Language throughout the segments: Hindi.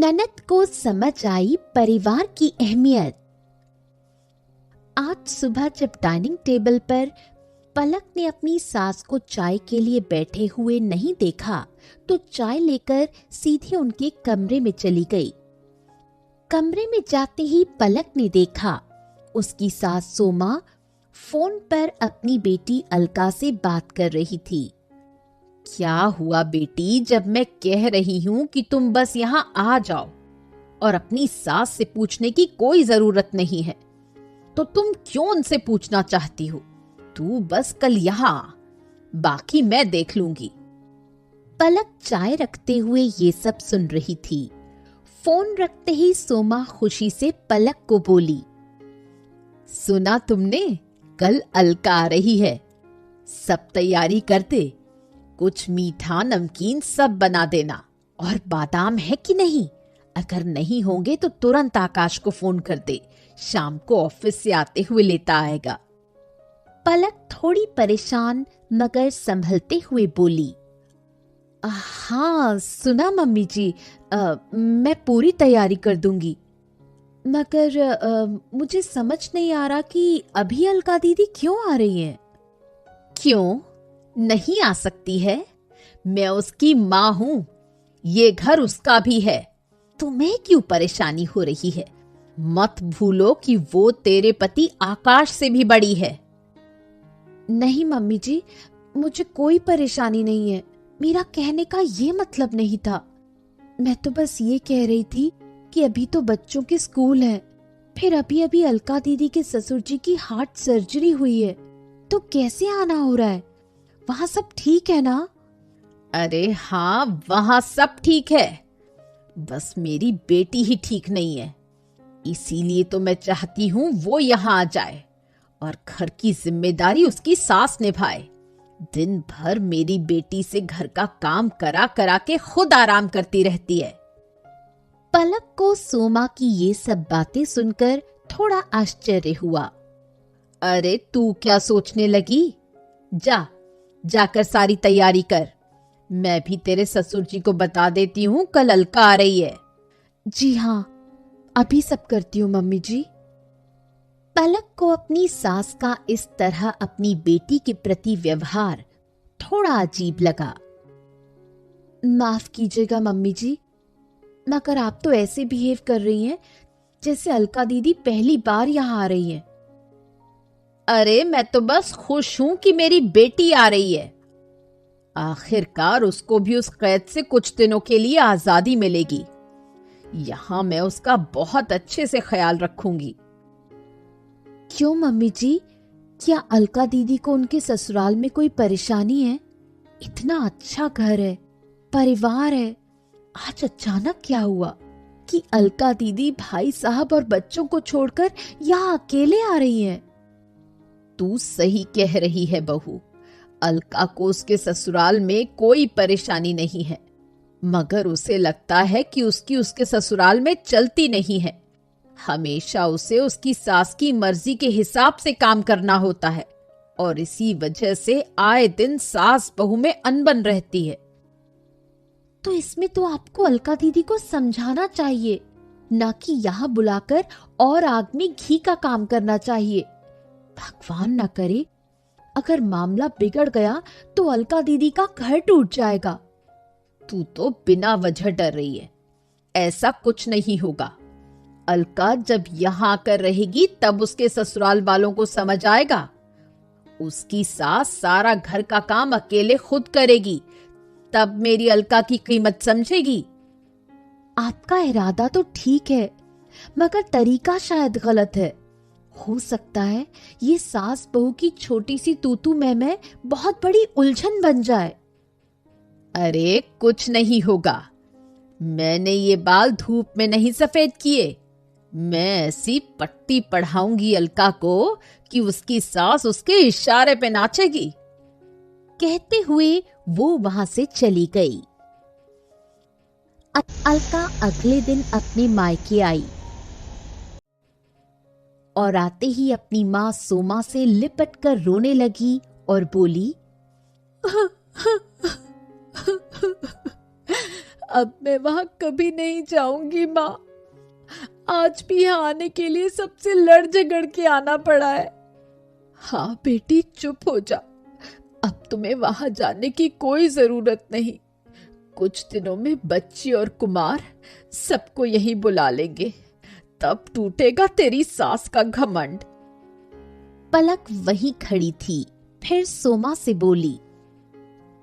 ननद को समझ आई परिवार की अहमियत। आज सुबह जब डाइनिंग टेबल पर पलक ने अपनी सास को चाय के लिए बैठे हुए नहीं देखा तो चाय लेकर सीधे उनके कमरे में चली गई। कमरे में जाते ही पलक ने देखा उसकी सास सोमा फोन पर अपनी बेटी अलका से बात कर रही थी। क्या हुआ बेटी, जब मैं कह रही हूं कि तुम बस यहाँ आ जाओ और अपनी सास से पूछने की कोई जरूरत नहीं है, तो तुम क्यों उनसे पूछना चाहती हो? तू बस कल यहाँ आ, बाकी मैं देख लूंगी। पलक चाय रखते हुए ये सब सुन रही थी। फोन रखते ही सोमा खुशी से पलक को बोली, सुना तुमने, कल अलका आ रही है, सब तैयारी कर दे, कुछ मीठा नमकीन सब बना देना, और बादाम है कि नहीं? अगर नहीं होंगे तो तुरंत आकाश को फोन कर दे, शाम को ऑफिस से आते हुए लेता आएगा। पलक थोड़ी परेशान मगर संभलते हुए बोली, हाँ सुना मम्मी जी, मैं पूरी तैयारी कर दूंगी, मगर मुझे समझ नहीं आ रहा कि अभी अलका दीदी क्यों आ रही है। क्यों नहीं आ सकती है? मैं उसकी माँ हूं, ये घर उसका भी है, तुम्हें क्यों परेशानी हो रही है? मत भूलो कि वो तेरे पति आकाश से भी बड़ी है। नहीं मम्मी जी, मुझे कोई परेशानी नहीं है, मेरा कहने का ये मतलब नहीं था। मैं तो बस ये कह रही थी कि अभी तो बच्चों के स्कूल हैं, फिर अभी अभी अलका दीदी के ससुर जी की हार्ट सर्जरी हुई है, तो कैसे आना हो रहा है? वहां सब ठीक है ना? अरे हाँ, वहां सब ठीक है, बस मेरी बेटी ही ठीक नहीं है, इसीलिए तो मैं चाहती हूँ वो यहाँ आ जाए और घर की जिम्मेदारी उसकी सास निभाए। दिन भर मेरी बेटी से घर का काम करा करा के खुद आराम करती रहती है। पलक को सोमा की ये सब बातें सुनकर थोड़ा आश्चर्य हुआ। अरे तू क्या सोचने लगी? जाकर सारी तैयारी कर, मैं भी तेरे ससुर जी को बता देती हूँ कल अलका आ रही है। जी हाँ, अभी सब करती हूँ मम्मी जी। पलक को अपनी सास का इस तरह अपनी बेटी के प्रति व्यवहार थोड़ा अजीब लगा। माफ कीजिएगा मम्मी जी, मगर आप तो ऐसे बिहेव कर रही हैं जैसे अलका दीदी पहली बार यहाँ आ रही है। अरे मैं तो बस खुश हूं कि मेरी बेटी आ रही है, आखिरकार उसको भी उस कैद से कुछ दिनों के लिए आजादी मिलेगी। यहाँ मैं उसका बहुत अच्छे से ख्याल रखूंगी। क्यों मम्मी जी, क्या अलका दीदी को उनके ससुराल में कोई परेशानी है? इतना अच्छा घर है, परिवार है, आज अचानक क्या हुआ कि अलका दीदी भाई साहब और बच्चों को छोड़कर यहाँ अकेले आ रही हैं? तू सही कह रही है बहू, अलका को उसके ससुराल में कोई परेशानी नहीं है, मगर उसे लगता है कि उसके ससुराल में चलती नहीं है। हमेशा उसे उसकी सास की मर्जी के हिसाब से काम करना होता है और इसी वजह से आए दिन सास बहू में अनबन रहती है। तो इसमें तो आपको अलका दीदी को समझाना चाहिए, ना कि यहाँ बुलाकर और आग में घी का काम करना चाहिए। भगवान ना करे अगर मामला बिगड़ गया तो अलका दीदी का घर टूट जाएगा। तू तो बिना वजह डर रही है, ऐसा कुछ नहीं होगा। अलका जब यहाँ आकर रहेगी तब उसके ससुराल वालों को समझ आएगा। उसकी सास सारा घर का काम अकेले खुद करेगी, तब मेरी अलका की कीमत समझेगी। आपका इरादा तो ठीक है, मगर तरीका शायद गलत है। हो सकता है ये सास बहू की छोटी सी तूतू मैं बहुत बड़ी उलझन बन जाए। अरे कुछ नहीं होगा, मैंने ये बाल धूप में नहीं सफेद किए, मैं ऐसी पट्टी पढ़ाऊंगी अलका को कि उसकी सास उसके इशारे पे नाचेगी। कहते हुए वो वहां से चली गई। अलका अगले दिन अपने मायके आई और आते ही अपनी माँ सोमा से लिपट कर रोने लगी और बोली, अब मैं वहां कभी नहीं जाऊंगी माँ। आज भी यहाँ आने के लिए सबसे लड़ झगड़ के आना पड़ा है। हाँ बेटी, चुप हो जा। अब तुम्हें वहां जाने की कोई जरूरत नहीं। कुछ दिनों में बच्ची और कुमार सबको यहीं बुला लेंगे, तब टूटेगा तेरी सास का घमंड। पलक वहीं खड़ी थी, फिर सोमा से बोली,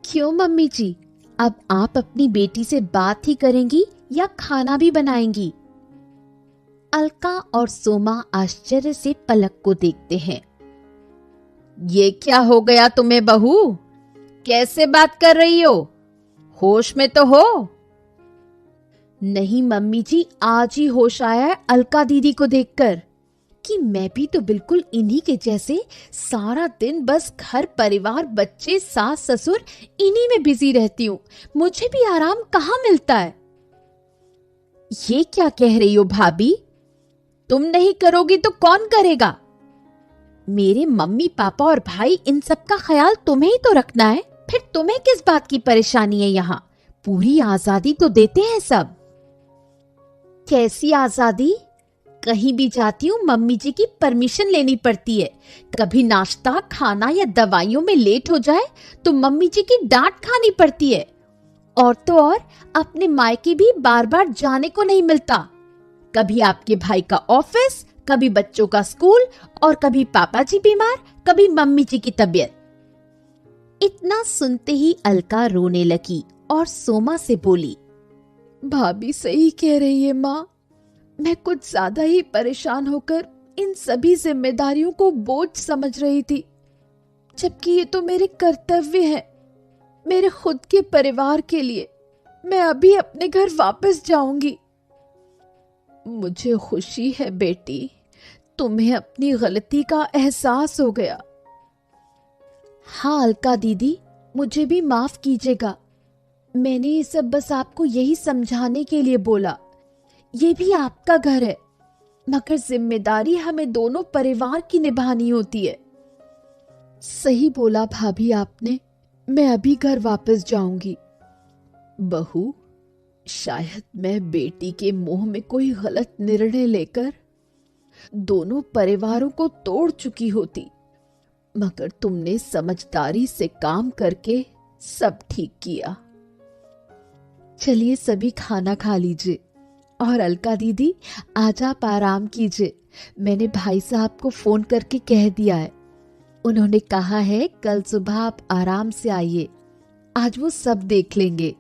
क्यों मम्मी जी, अब आप अपनी बेटी से बात ही करेंगी या खाना भी बनाएंगी? अलका और सोमा आश्चर्य से पलक को देखते हैं। ये क्या हो गया तुम्हें बहू? कैसे बात कर रही हो? होश में तो हो? नहीं मम्मी जी, आज ही होश आया है अलका दीदी को देखकर कि मैं भी तो बिल्कुल इन्हीं के जैसे सारा दिन बस घर परिवार बच्चे सास ससुर इन्हीं में बिजी रहती हूँ। मुझे भी आराम कहाँ मिलता है। ये क्या कह रही हो भाभी? तुम नहीं करोगी तो कौन करेगा? मेरे मम्मी पापा और भाई, इन सब का ख्याल तुम्हें ही तो रखना है। फिर तुम्हें किस बात की परेशानी है? यहाँ पूरी आजादी तो देते हैं सब। कैसी आजादी? कहीं भी जाती हूँ मम्मी जी की परमिशन लेनी पड़ती है। कभी नाश्ता खाना या दवाइयों में लेट हो जाए तो मम्मी जी की डांट खानी पड़ती है। और तो और अपने मायके भी बार बार जाने को नहीं मिलता। कभी आपके भाई का ऑफिस, कभी बच्चों का स्कूल, और कभी पापा जी बीमार, कभी मम्मी जी की तबीयत। इतना सुनते ही अलका रोने लगी और सोमा से बोली, भाभी सही कह रही है माँ। मैं कुछ ज्यादा ही परेशान होकर इन सभी जिम्मेदारियों को बोझ समझ रही थी, जबकि ये तो मेरे कर्तव्य हैं, मेरे खुद के परिवार के लिए। मैं अभी अपने घर वापस जाऊंगी। मुझे खुशी है बेटी, तुम्हें अपनी गलती का एहसास हो गया। हाँ अलका दीदी, मुझे भी माफ कीजिएगा। मैंने ये सब बस आपको यही समझाने के लिए बोला। ये भी आपका घर है, मगर जिम्मेदारी हमें दोनों परिवार की निभानी होती है। सही बोला भाभी आपने। मैं अभी घर वापस जाऊंगी। बहू, शायद मैं बेटी के मुंह में कोई गलत निर्णय लेकर दोनों परिवारों को तोड़ चुकी होती, मगर तुमने समझदारी से काम करके सब ठीक किया। चलिए सभी खाना खा लीजिए। और अलका दीदी, आज आप आराम कीजिए। मैंने भाई साहब को फोन करके कह दिया है। उन्होंने कहा है कल सुबह आप आराम से आइए, आज वो सब देख लेंगे।